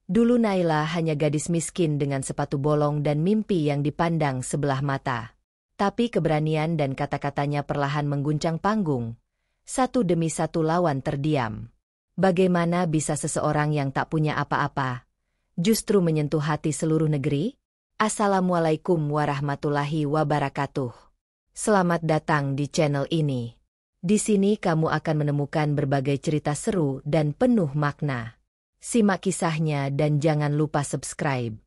Dulu Naila hanya gadis miskin dengan sepatu bolong dan mimpi yang dipandang sebelah mata. Tapi keberanian dan kata-katanya perlahan mengguncang panggung. Satu demi satu lawan terdiam. Bagaimana bisa seseorang yang tak punya apa-apa justru menyentuh hati seluruh negeri? Assalamualaikum warahmatullahi wabarakatuh. Selamat datang di channel ini. Di sini kamu akan menemukan berbagai cerita seru dan penuh makna. Simak kisahnya dan jangan lupa subscribe.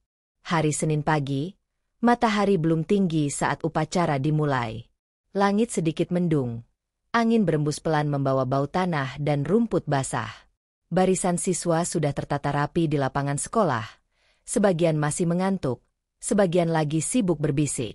Hari Senin pagi, matahari belum tinggi saat upacara dimulai. Langit sedikit mendung. Angin berembus pelan membawa bau tanah dan rumput basah. Barisan siswa sudah tertata rapi di lapangan sekolah. Sebagian masih mengantuk, sebagian lagi sibuk berbisik.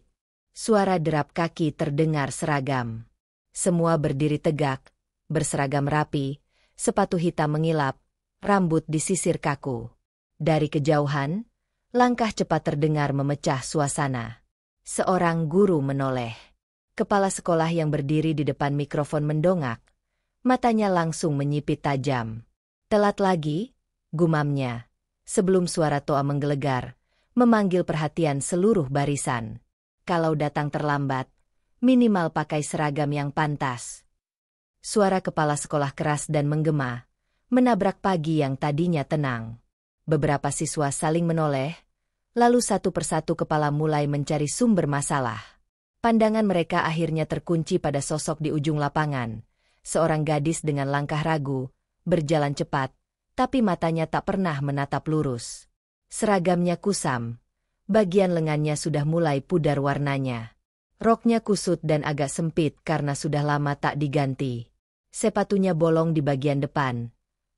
Suara derap kaki terdengar seragam. Semua berdiri tegak, berseragam rapi, sepatu hitam mengilap, rambut disisir kaku. Dari kejauhan, langkah cepat terdengar memecah suasana. Seorang guru menoleh. Kepala sekolah yang berdiri di depan mikrofon mendongak. Matanya langsung menyipit tajam. Telat lagi, gumamnya. Sebelum suara toa menggelegar, memanggil perhatian seluruh barisan. Kalau datang terlambat, minimal pakai seragam yang pantas. Suara kepala sekolah keras dan menggema, menabrak pagi yang tadinya tenang. Beberapa siswa saling menoleh, lalu satu persatu kepala mulai mencari sumber masalah. Pandangan mereka akhirnya terkunci pada sosok di ujung lapangan. Seorang gadis dengan langkah ragu, berjalan cepat, tapi matanya tak pernah menatap lurus. Seragamnya kusam, bagian lengannya sudah mulai pudar warnanya. Roknya kusut dan agak sempit karena sudah lama tak diganti. Sepatunya bolong di bagian depan.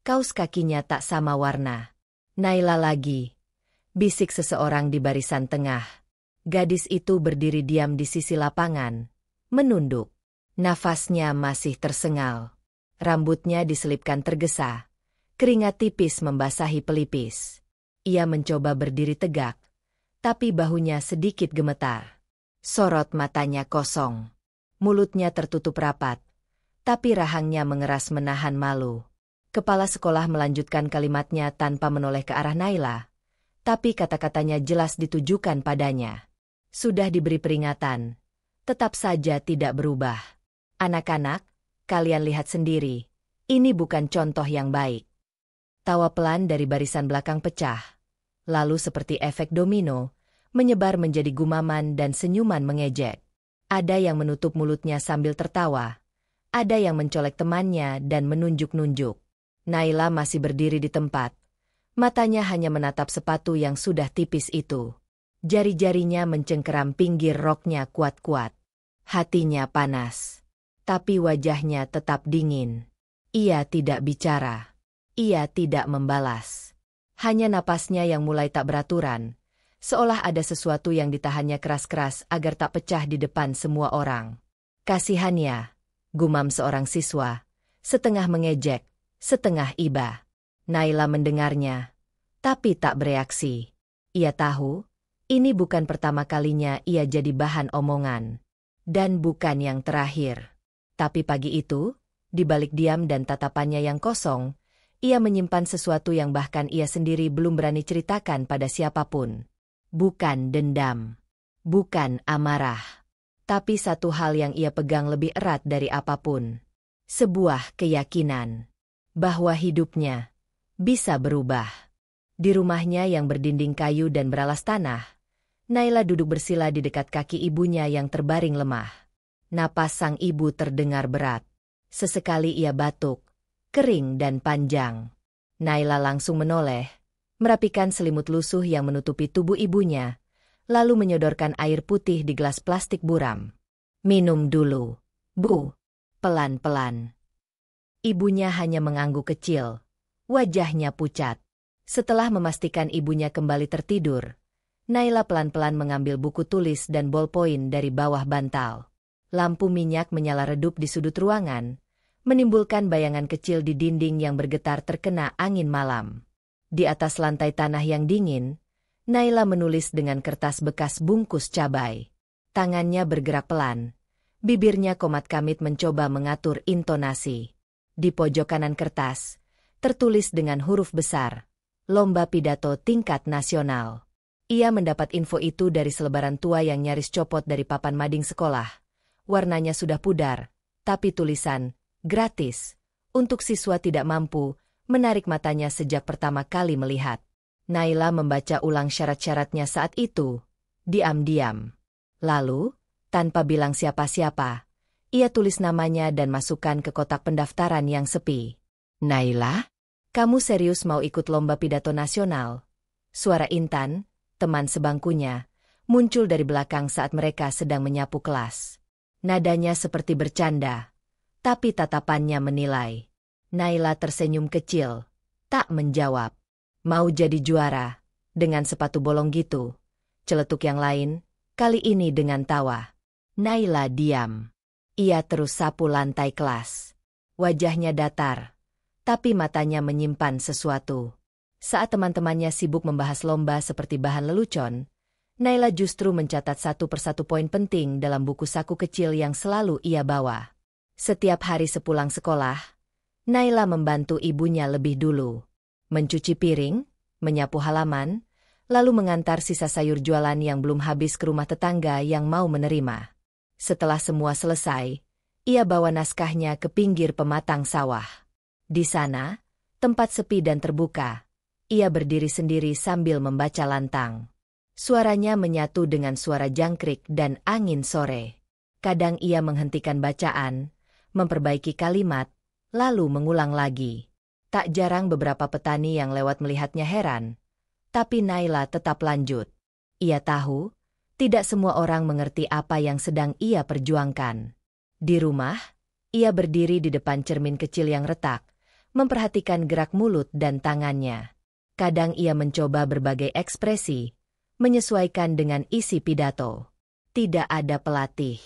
Kaus kakinya tak sama warna. Naila lagi, bisik seseorang di barisan tengah. Gadis itu berdiri diam di sisi lapangan, menunduk. Nafasnya masih tersengal. Rambutnya diselipkan tergesa. Keringat tipis membasahi pelipis. Ia mencoba berdiri tegak, tapi bahunya sedikit gemetar. Sorot matanya kosong. Mulutnya tertutup rapat, tapi rahangnya mengeras menahan malu. Kepala sekolah melanjutkan kalimatnya tanpa menoleh ke arah Naila, tapi kata-katanya jelas ditujukan padanya. Sudah diberi peringatan, tetap saja tidak berubah. Anak-anak, kalian lihat sendiri, ini bukan contoh yang baik. Tawa pelan dari barisan belakang pecah, lalu seperti efek domino, menyebar menjadi gumaman dan senyuman mengejek. Ada yang menutup mulutnya sambil tertawa, ada yang mencolek temannya dan menunjuk-nunjuk. Naila masih berdiri di tempat. Matanya hanya menatap sepatu yang sudah tipis itu. Jari-jarinya mencengkeram pinggir roknya kuat-kuat. Hatinya panas. Tapi wajahnya tetap dingin. Ia tidak bicara. Ia tidak membalas. Hanya napasnya yang mulai tak beraturan. Seolah ada sesuatu yang ditahannya keras-keras agar tak pecah di depan semua orang. Kasihannya, gumam seorang siswa, setengah mengejek, setengah iba. Naila mendengarnya, tapi tak bereaksi. Ia tahu, ini bukan pertama kalinya ia jadi bahan omongan. Dan bukan yang terakhir. Tapi pagi itu, di balik diam dan tatapannya yang kosong, ia menyimpan sesuatu yang bahkan ia sendiri belum berani ceritakan pada siapapun. Bukan dendam. Bukan amarah. Tapi satu hal yang ia pegang lebih erat dari apapun. Sebuah keyakinan. Bahwa hidupnya bisa berubah. Di rumahnya yang berdinding kayu dan beralas tanah, Naila duduk bersila di dekat kaki ibunya yang terbaring lemah. Napas sang ibu terdengar berat. Sesekali ia batuk, kering dan panjang. Naila langsung menoleh, merapikan selimut lusuh yang menutupi tubuh ibunya, lalu menyodorkan air putih di gelas plastik buram. Minum dulu, Bu. Pelan-pelan. Ibunya hanya mengangguk kecil. Wajahnya pucat. Setelah memastikan ibunya kembali tertidur, Naila pelan-pelan mengambil buku tulis dan bolpoin dari bawah bantal. Lampu minyak menyala redup di sudut ruangan, menimbulkan bayangan kecil di dinding yang bergetar terkena angin malam. Di atas lantai tanah yang dingin, Naila menulis dengan kertas bekas bungkus cabai. Tangannya bergerak pelan. Bibirnya komat-kamit mencoba mengatur intonasi. Di pojok kanan kertas, tertulis dengan huruf besar, lomba pidato tingkat nasional. Ia mendapat info itu dari selebaran tua yang nyaris copot dari papan mading sekolah. Warnanya sudah pudar, tapi tulisan, gratis, untuk siswa tidak mampu, menarik matanya sejak pertama kali melihat. Naila membaca ulang syarat-syaratnya saat itu, diam-diam. Lalu, tanpa bilang siapa-siapa, ia tulis namanya dan masukkan ke kotak pendaftaran yang sepi. Naila, kamu serius mau ikut lomba pidato nasional? Suara Intan, teman sebangkunya, muncul dari belakang saat mereka sedang menyapu kelas. Nadanya seperti bercanda, tapi tatapannya menilai. Naila tersenyum kecil, tak menjawab. Mau jadi juara, dengan sepatu bolong gitu. Celetuk yang lain, kali ini dengan tawa. Naila diam. Ia terus sapu lantai kelas. Wajahnya datar, tapi matanya menyimpan sesuatu. Saat teman-temannya sibuk membahas lomba seperti bahan lelucon, Naila justru mencatat satu persatu poin penting dalam buku saku kecil yang selalu ia bawa. Setiap hari sepulang sekolah, Naila membantu ibunya lebih dulu. Mencuci piring, menyapu halaman, lalu mengantar sisa sayur jualan yang belum habis ke rumah tetangga yang mau menerima. Setelah semua selesai, ia bawa naskahnya ke pinggir pematang sawah. Di sana, tempat sepi dan terbuka, ia berdiri sendiri sambil membaca lantang. Suaranya menyatu dengan suara jangkrik dan angin sore. Kadang ia menghentikan bacaan, memperbaiki kalimat, lalu mengulang lagi. Tak jarang beberapa petani yang lewat melihatnya heran. Tapi Naila tetap lanjut. Ia tahu, tidak semua orang mengerti apa yang sedang ia perjuangkan. Di rumah, ia berdiri di depan cermin kecil yang retak, memperhatikan gerak mulut dan tangannya. Kadang ia mencoba berbagai ekspresi, menyesuaikan dengan isi pidato. Tidak ada pelatih.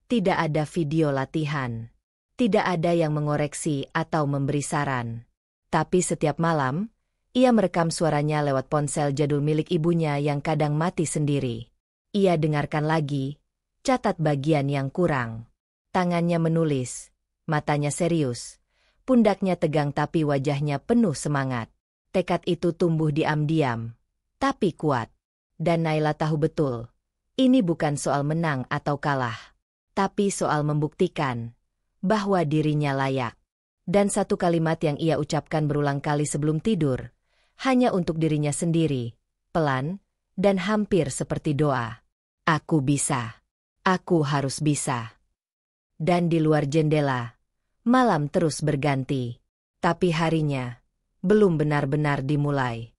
Tidak ada video latihan. Tidak ada yang mengoreksi atau memberi saran. Tapi setiap malam, ia merekam suaranya lewat ponsel jadul milik ibunya yang kadang mati sendiri. Ia dengarkan lagi, catat bagian yang kurang. Tangannya menulis, matanya serius, pundaknya tegang tapi wajahnya penuh semangat. Tekad itu tumbuh diam-diam, tapi kuat. Dan Naila tahu betul, ini bukan soal menang atau kalah, tapi soal membuktikan bahwa dirinya layak. Dan satu kalimat yang ia ucapkan berulang kali sebelum tidur, hanya untuk dirinya sendiri, pelan, dan hampir seperti doa. Aku bisa. Aku harus bisa. Dan di luar jendela, malam terus berganti. Tapi harinya belum benar-benar dimulai.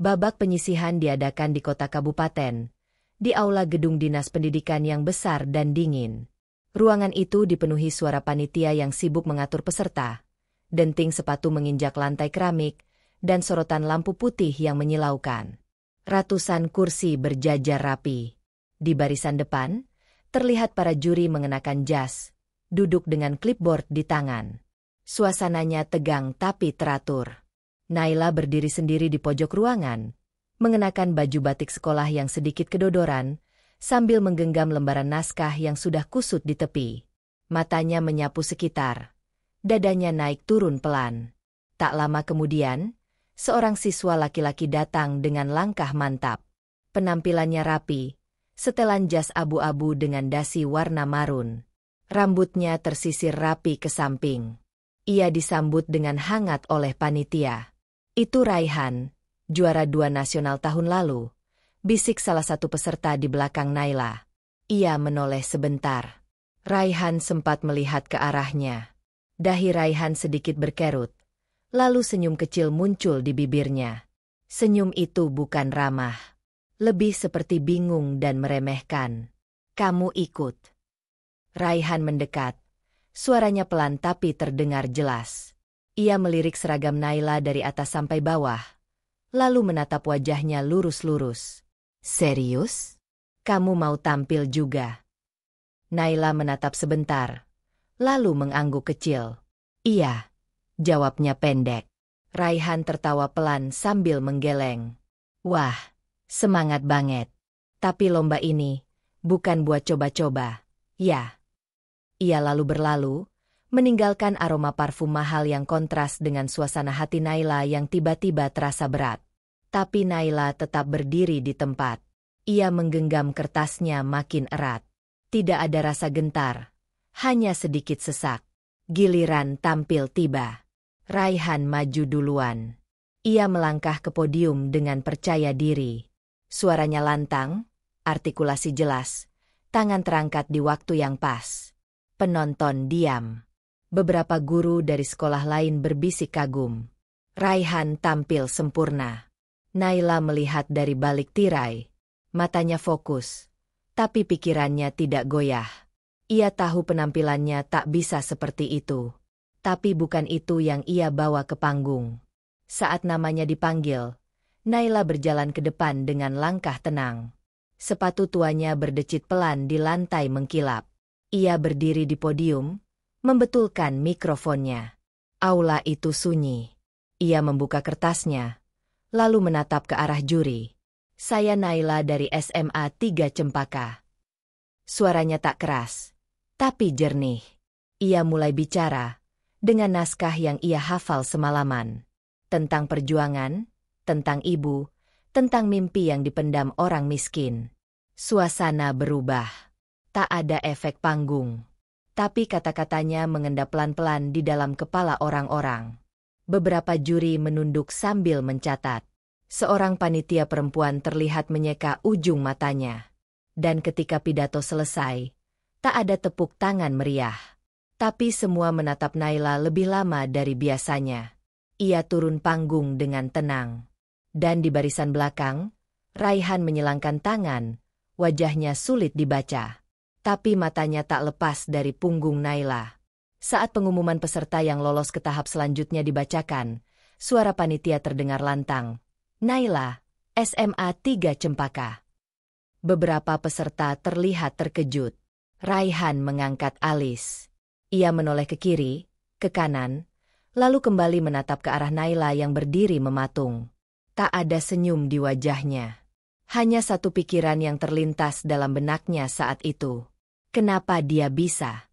Babak penyisihan diadakan di kota kabupaten, di aula gedung dinas pendidikan yang besar dan dingin. Ruangan itu dipenuhi suara panitia yang sibuk mengatur peserta. Denting sepatu menginjak lantai keramik, dan sorotan lampu putih yang menyilaukan. Ratusan kursi berjajar rapi. Di barisan depan, terlihat para juri mengenakan jas, duduk dengan clipboard di tangan. Suasananya tegang tapi teratur. Naila berdiri sendiri di pojok ruangan, mengenakan baju batik sekolah yang sedikit kedodoran, sambil menggenggam lembaran naskah yang sudah kusut di tepi. Matanya menyapu sekitar. Dadanya naik turun pelan. Tak lama kemudian, seorang siswa laki-laki datang dengan langkah mantap. Penampilannya rapi, setelan jas abu-abu dengan dasi warna marun. Rambutnya tersisir rapi ke samping. Ia disambut dengan hangat oleh panitia. Itu Raihan, juara 2 nasional tahun lalu, bisik salah satu peserta di belakang Naila. Ia menoleh sebentar. Raihan sempat melihat ke arahnya. Dahi Raihan sedikit berkerut, lalu senyum kecil muncul di bibirnya. Senyum itu bukan ramah, lebih seperti bingung dan meremehkan. Kamu ikut. Raihan mendekat, suaranya pelan tapi terdengar jelas. Ia melirik seragam Naila dari atas sampai bawah, lalu menatap wajahnya lurus-lurus. Serius? Kamu mau tampil juga? Naila menatap sebentar, lalu mengangguk kecil. Iya, jawabnya pendek. Raihan tertawa pelan sambil menggeleng. Wah, semangat banget. Tapi lomba ini bukan buat coba-coba, ya. Ia lalu berlalu, meninggalkan aroma parfum mahal yang kontras dengan suasana hati Naila yang tiba-tiba terasa berat. Tapi Naila tetap berdiri di tempat. Ia menggenggam kertasnya makin erat. Tidak ada rasa gentar, hanya sedikit sesak. Giliran tampil tiba. Raihan maju duluan. Ia melangkah ke podium dengan percaya diri. Suaranya lantang, artikulasi jelas, tangan terangkat di waktu yang pas. Penonton diam. Beberapa guru dari sekolah lain berbisik kagum. Raihan tampil sempurna. Naila melihat dari balik tirai. Matanya fokus, tapi pikirannya tidak goyah. Ia tahu penampilannya tak bisa seperti itu. Tapi bukan itu yang ia bawa ke panggung. Saat namanya dipanggil, Naila berjalan ke depan dengan langkah tenang. Sepatu tuanya berdecit pelan di lantai mengkilap. Ia berdiri di podium, membetulkan mikrofonnya. Aula itu sunyi. Ia membuka kertasnya, lalu menatap ke arah juri. Saya Naila dari SMA 3 Cempaka. Suaranya tak keras, tapi jernih. Ia mulai bicara, dengan naskah yang ia hafal semalaman. Tentang perjuangan, tentang ibu, tentang mimpi yang dipendam orang miskin. Suasana berubah. Tak ada efek panggung. Tapi kata-katanya mengendap pelan-pelan di dalam kepala orang-orang. Beberapa juri menunduk sambil mencatat. Seorang panitia perempuan terlihat menyeka ujung matanya. Dan ketika pidato selesai, tak ada tepuk tangan meriah. Tapi semua menatap Naila lebih lama dari biasanya. Ia turun panggung dengan tenang. Dan di barisan belakang, Raihan menyilangkan tangan, wajahnya sulit dibaca. Tapi matanya tak lepas dari punggung Naila. Saat pengumuman peserta yang lolos ke tahap selanjutnya dibacakan, suara panitia terdengar lantang. Naila, SMA 3 Cempaka. Beberapa peserta terlihat terkejut. Raihan mengangkat alis. Ia menoleh ke kiri, ke kanan, lalu kembali menatap ke arah Naila yang berdiri mematung. Tak ada senyum di wajahnya. Hanya satu pikiran yang terlintas dalam benaknya saat itu. Kenapa dia bisa?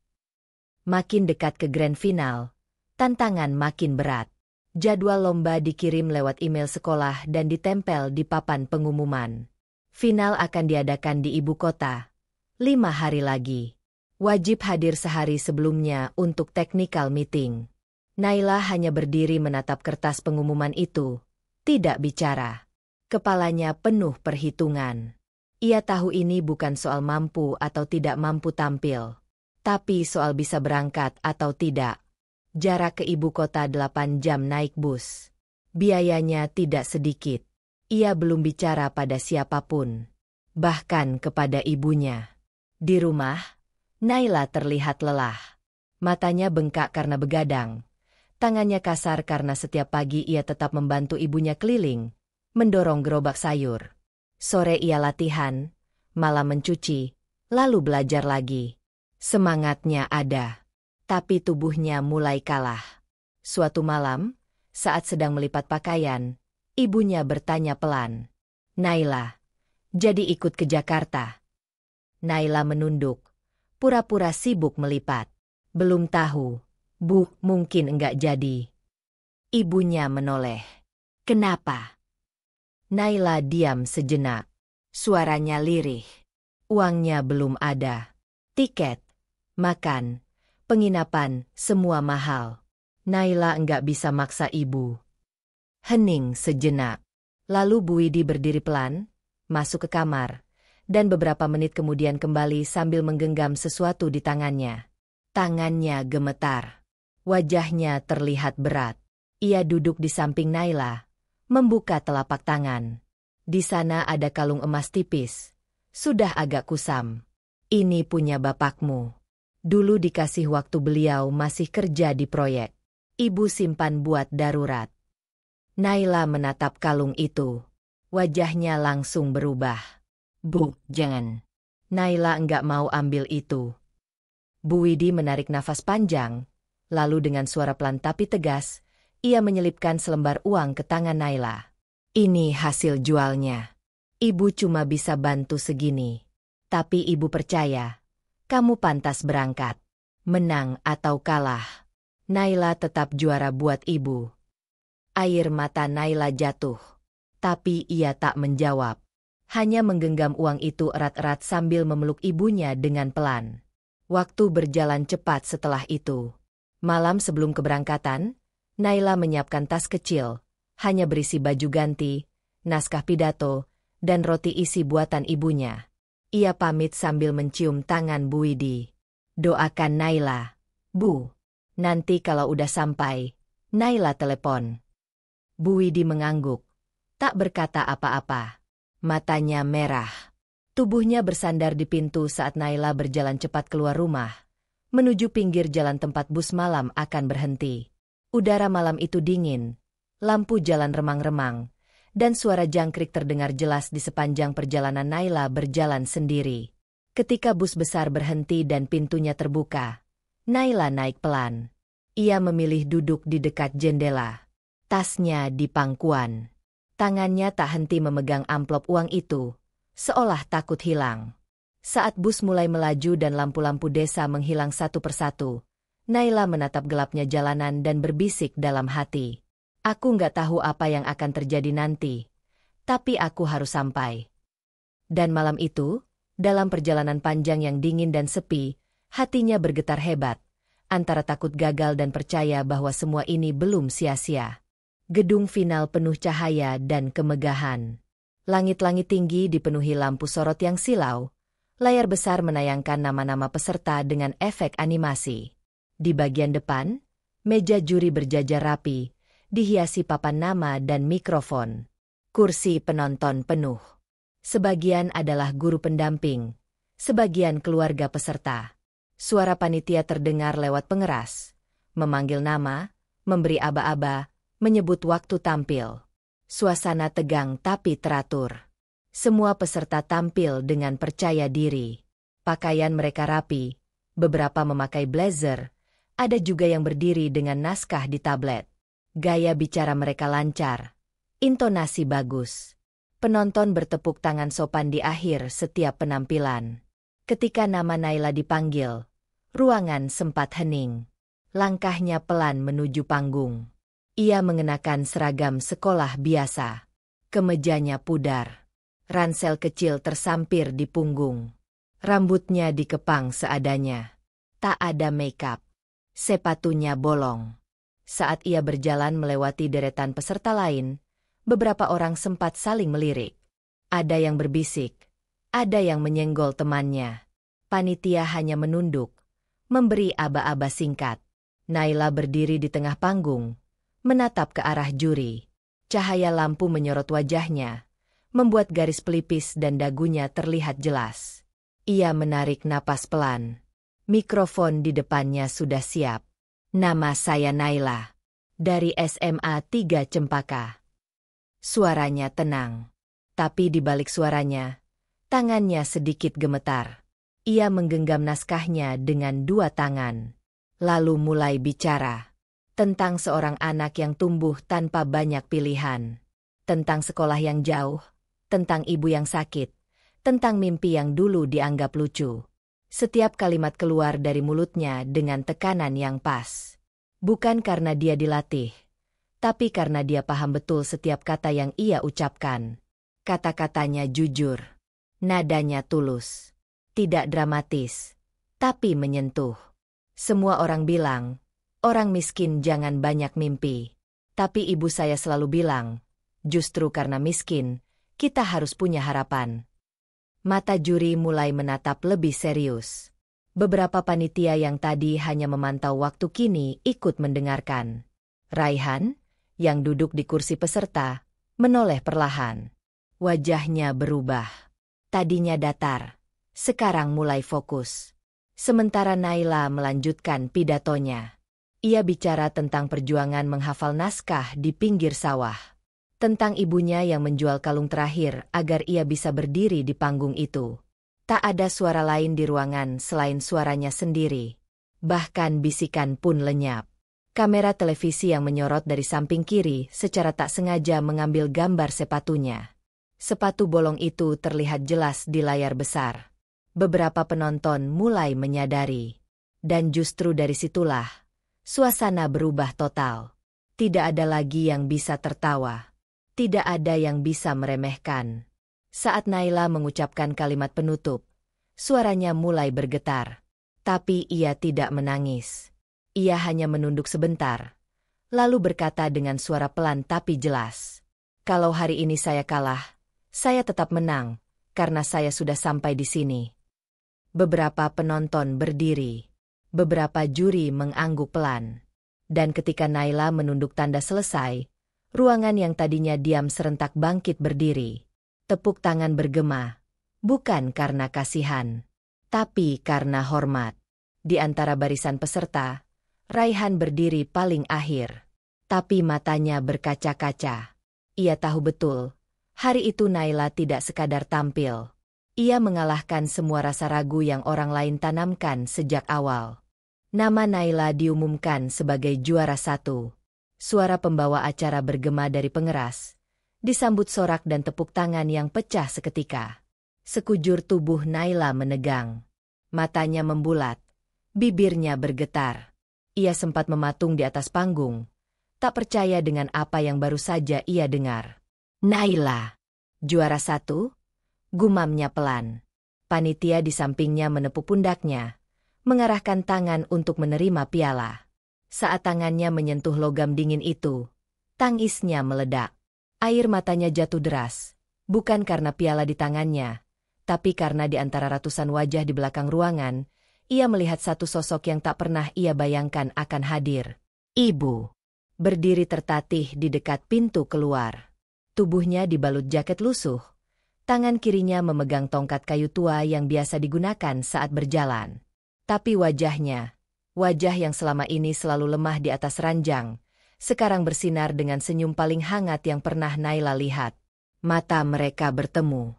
Makin dekat ke grand final, tantangan makin berat. Jadwal lomba dikirim lewat email sekolah dan ditempel di papan pengumuman. Final akan diadakan di ibu kota. 5 hari lagi. Wajib hadir sehari sebelumnya untuk technical meeting. Naila hanya berdiri menatap kertas pengumuman itu, tidak bicara. Kepalanya penuh perhitungan. Ia tahu ini bukan soal mampu atau tidak mampu tampil, tapi soal bisa berangkat atau tidak. Jarak ke ibu kota 8 jam naik bus. Biayanya tidak sedikit. Ia belum bicara pada siapapun, bahkan kepada ibunya. Di rumah, Naila terlihat lelah. Matanya bengkak karena begadang. Tangannya kasar karena setiap pagi ia tetap membantu ibunya keliling, mendorong gerobak sayur. Sore ia latihan, malam mencuci, lalu belajar lagi. Semangatnya ada. Tapi tubuhnya mulai kalah. Suatu malam, saat sedang melipat pakaian, ibunya bertanya pelan. Naila, jadi ikut ke Jakarta? Naila menunduk, pura-pura sibuk melipat. Belum tahu, Bu, mungkin enggak jadi. Ibunya menoleh. Kenapa? Naila diam sejenak. Suaranya lirih. Uangnya belum ada. Tiket, makan, penginapan, semua mahal. Naila enggak bisa maksa ibu. Hening sejenak. Lalu Bu Widi berdiri pelan, masuk ke kamar, dan beberapa menit kemudian kembali sambil menggenggam sesuatu di tangannya. Tangannya gemetar. Wajahnya terlihat berat. Ia duduk di samping Naila, membuka telapak tangan. Di sana ada kalung emas tipis, sudah agak kusam. Ini punya bapakmu. Dulu dikasih waktu beliau masih kerja di proyek. Ibu simpan buat darurat. Naila menatap kalung itu. Wajahnya langsung berubah. Bu, jangan. Naila enggak mau ambil itu. Bu Widi menarik nafas panjang, lalu dengan suara pelan tapi tegas, ia menyelipkan selembar uang ke tangan Naila. Ini hasil jualnya. Ibu cuma bisa bantu segini. Tapi ibu percaya, kamu pantas berangkat. Menang atau kalah, Naila tetap juara buat ibu. Air mata Naila jatuh. Tapi ia tak menjawab. Hanya menggenggam uang itu erat-erat sambil memeluk ibunya dengan pelan. Waktu berjalan cepat setelah itu. Malam sebelum keberangkatan, Naila menyiapkan tas kecil, hanya berisi baju ganti, naskah pidato, dan roti isi buatan ibunya. Ia pamit sambil mencium tangan Bu Widi. Doakan Naila, Bu. Nanti kalau udah sampai, Naila telepon. Bu Widi mengangguk, tak berkata apa-apa. Matanya merah. Tubuhnya bersandar di pintu saat Naila berjalan cepat keluar rumah, menuju pinggir jalan tempat bus malam akan berhenti. Udara malam itu dingin, lampu jalan remang-remang, dan suara jangkrik terdengar jelas di sepanjang perjalanan Naila berjalan sendiri. Ketika bus besar berhenti dan pintunya terbuka, Naila naik pelan. Ia memilih duduk di dekat jendela. Tasnya di pangkuan. Tangannya tak henti memegang amplop uang itu, seolah takut hilang. Saat bus mulai melaju dan lampu-lampu desa menghilang satu persatu, Naila menatap gelapnya jalanan dan berbisik dalam hati. Aku nggak tahu apa yang akan terjadi nanti, tapi aku harus sampai. Dan malam itu, dalam perjalanan panjang yang dingin dan sepi, hatinya bergetar hebat, antara takut gagal dan percaya bahwa semua ini belum sia-sia. Gedung final penuh cahaya dan kemegahan. Langit-langit tinggi dipenuhi lampu sorot yang silau. Layar besar menayangkan nama-nama peserta dengan efek animasi. Di bagian depan, meja juri berjajar rapi, dihiasi papan nama dan mikrofon. Kursi penonton penuh. Sebagian adalah guru pendamping, sebagian keluarga peserta. Suara panitia terdengar lewat pengeras, memanggil nama, memberi aba-aba, menyebut waktu tampil. Suasana tegang tapi teratur. Semua peserta tampil dengan percaya diri. Pakaian mereka rapi, beberapa memakai blazer, ada juga yang berdiri dengan naskah di tablet. Gaya bicara mereka lancar, intonasi bagus. Penonton bertepuk tangan sopan di akhir setiap penampilan. Ketika nama Naila dipanggil, ruangan sempat hening. Langkahnya pelan menuju panggung. Ia mengenakan seragam sekolah biasa. Kemejanya pudar. Ransel kecil tersampir di punggung. Rambutnya dikepang seadanya. Tak ada makeup. Sepatunya bolong. Saat ia berjalan melewati deretan peserta lain, beberapa orang sempat saling melirik. Ada yang berbisik, ada yang menyenggol temannya. Panitia hanya menunduk, memberi aba-aba singkat. Naila berdiri di tengah panggung, menatap ke arah juri. Cahaya lampu menyorot wajahnya, membuat garis pelipis dan dagunya terlihat jelas. Ia menarik napas pelan. Mikrofon di depannya sudah siap. Nama saya Naila. Dari SMA 3 Cempaka. Suaranya tenang. Tapi di balik suaranya, tangannya sedikit gemetar. Ia menggenggam naskahnya dengan dua tangan. Lalu mulai bicara. Tentang seorang anak yang tumbuh tanpa banyak pilihan. Tentang sekolah yang jauh. Tentang ibu yang sakit. Tentang mimpi yang dulu dianggap lucu. Setiap kalimat keluar dari mulutnya dengan tekanan yang pas. Bukan karena dia dilatih, tapi karena dia paham betul setiap kata yang ia ucapkan. Kata-katanya jujur. Nadanya tulus. Tidak dramatis, tapi menyentuh. Semua orang bilang, orang miskin jangan banyak mimpi. Tapi ibu saya selalu bilang, justru karena miskin, kita harus punya harapan. Mata juri mulai menatap lebih serius. Beberapa panitia yang tadi hanya memantau waktu kini ikut mendengarkan. Raihan, yang duduk di kursi peserta, menoleh perlahan. Wajahnya berubah. Tadinya datar, sekarang mulai fokus. Sementara Naila melanjutkan pidatonya. Ia bicara tentang perjuangan menghafal naskah di pinggir sawah. Tentang ibunya yang menjual kalung terakhir agar ia bisa berdiri di panggung itu. Tak ada suara lain di ruangan selain suaranya sendiri. Bahkan bisikan pun lenyap. Kamera televisi yang menyorot dari samping kiri secara tak sengaja mengambil gambar sepatunya. Sepatu bolong itu terlihat jelas di layar besar. Beberapa penonton mulai menyadari. Dan justru dari situlah, suasana berubah total. Tidak ada lagi yang bisa tertawa. Tidak ada yang bisa meremehkan. Saat Naila mengucapkan kalimat penutup, suaranya mulai bergetar. Tapi ia tidak menangis. Ia hanya menunduk sebentar, lalu berkata dengan suara pelan tapi jelas. Kalau hari ini saya kalah, saya tetap menang, karena saya sudah sampai di sini. Beberapa penonton berdiri. Beberapa juri mengangguk pelan. Dan ketika Naila menunduk tanda selesai, ruangan yang tadinya diam serentak bangkit berdiri. Tepuk tangan bergema, bukan karena kasihan, tapi karena hormat. Di antara barisan peserta, Raihan berdiri paling akhir. Tapi matanya berkaca-kaca. Ia tahu betul, hari itu Naila tidak sekadar tampil. Ia mengalahkan semua rasa ragu yang orang lain tanamkan sejak awal. Nama Naila diumumkan sebagai juara 1. Suara pembawa acara bergema dari pengeras, disambut sorak dan tepuk tangan yang pecah seketika. Sekujur tubuh Naila menegang. Matanya membulat, bibirnya bergetar. Ia sempat mematung di atas panggung, tak percaya dengan apa yang baru saja ia dengar. Naila, juara 1? Gumamnya pelan. Panitia di sampingnya menepuk pundaknya, mengarahkan tangan untuk menerima piala. Saat tangannya menyentuh logam dingin itu, tangisnya meledak. Air matanya jatuh deras, bukan karena piala di tangannya, tapi karena di antara ratusan wajah di belakang ruangan, ia melihat satu sosok yang tak pernah ia bayangkan akan hadir. Ibu. Berdiri tertatih di dekat pintu keluar. Tubuhnya dibalut jaket lusuh. Tangan kirinya memegang tongkat kayu tua yang biasa digunakan saat berjalan. Tapi wajahnya, wajah yang selama ini selalu lemah di atas ranjang, sekarang bersinar dengan senyum paling hangat yang pernah Naila lihat. Mata mereka bertemu.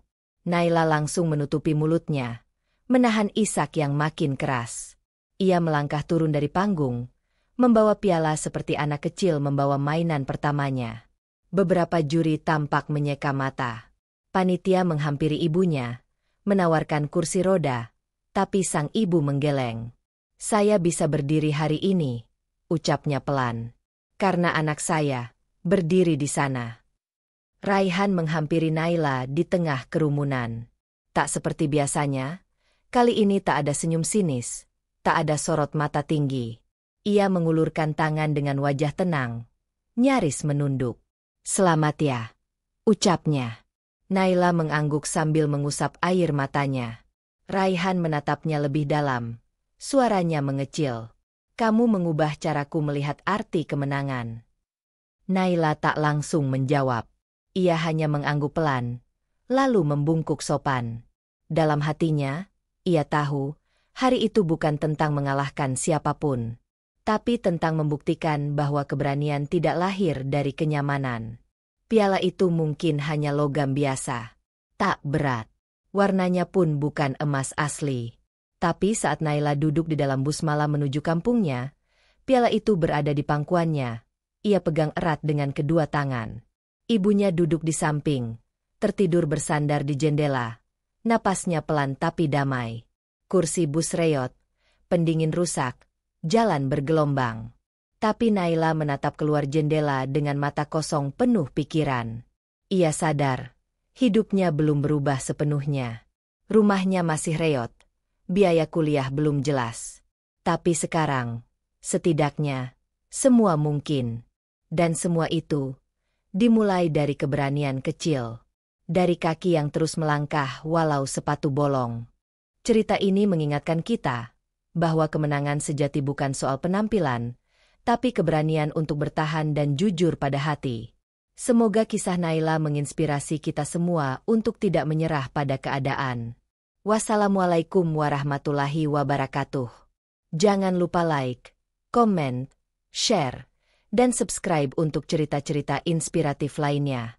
Naila langsung menutupi mulutnya, menahan isak yang makin keras. Ia melangkah turun dari panggung, membawa piala seperti anak kecil membawa mainan pertamanya. Beberapa juri tampak menyeka mata. Panitia menghampiri ibunya, menawarkan kursi roda, tapi sang ibu menggeleng. Saya bisa berdiri hari ini, ucapnya pelan. Karena anak saya berdiri di sana. Raihan menghampiri Naila di tengah kerumunan. Tak seperti biasanya, kali ini tak ada senyum sinis, tak ada sorot mata tinggi. Ia mengulurkan tangan dengan wajah tenang, nyaris menunduk. Selamat ya, ucapnya. Naila mengangguk sambil mengusap air matanya. Raihan menatapnya lebih dalam, suaranya mengecil. Kamu mengubah caraku melihat arti kemenangan. Naila tak langsung menjawab. Ia hanya mengangguk pelan, lalu membungkuk sopan. Dalam hatinya, ia tahu, hari itu bukan tentang mengalahkan siapapun, tapi tentang membuktikan bahwa keberanian tidak lahir dari kenyamanan. Piala itu mungkin hanya logam biasa, tak berat. Warnanya pun bukan emas asli. Tapi saat Naila duduk di dalam bus malam menuju kampungnya, piala itu berada di pangkuannya. Ia pegang erat dengan kedua tangan. Ibunya duduk di samping, tertidur bersandar di jendela. Napasnya pelan tapi damai. Kursi bus reot, pendingin rusak, jalan bergelombang. Tapi Naila menatap keluar jendela dengan mata kosong penuh pikiran. Ia sadar, hidupnya belum berubah sepenuhnya. Rumahnya masih reot, biaya kuliah belum jelas. Tapi sekarang, setidaknya, semua mungkin. Dan semua itu dimulai dari keberanian kecil. Dari kaki yang terus melangkah walau sepatu bolong. Cerita ini mengingatkan kita bahwa kemenangan sejati bukan soal penampilan, tapi keberanian untuk bertahan dan jujur pada hati. Semoga kisah Naila menginspirasi kita semua untuk tidak menyerah pada keadaan. Wassalamualaikum warahmatullahi wabarakatuh. Jangan lupa like, komen, share, dan subscribe untuk cerita-cerita inspiratif lainnya.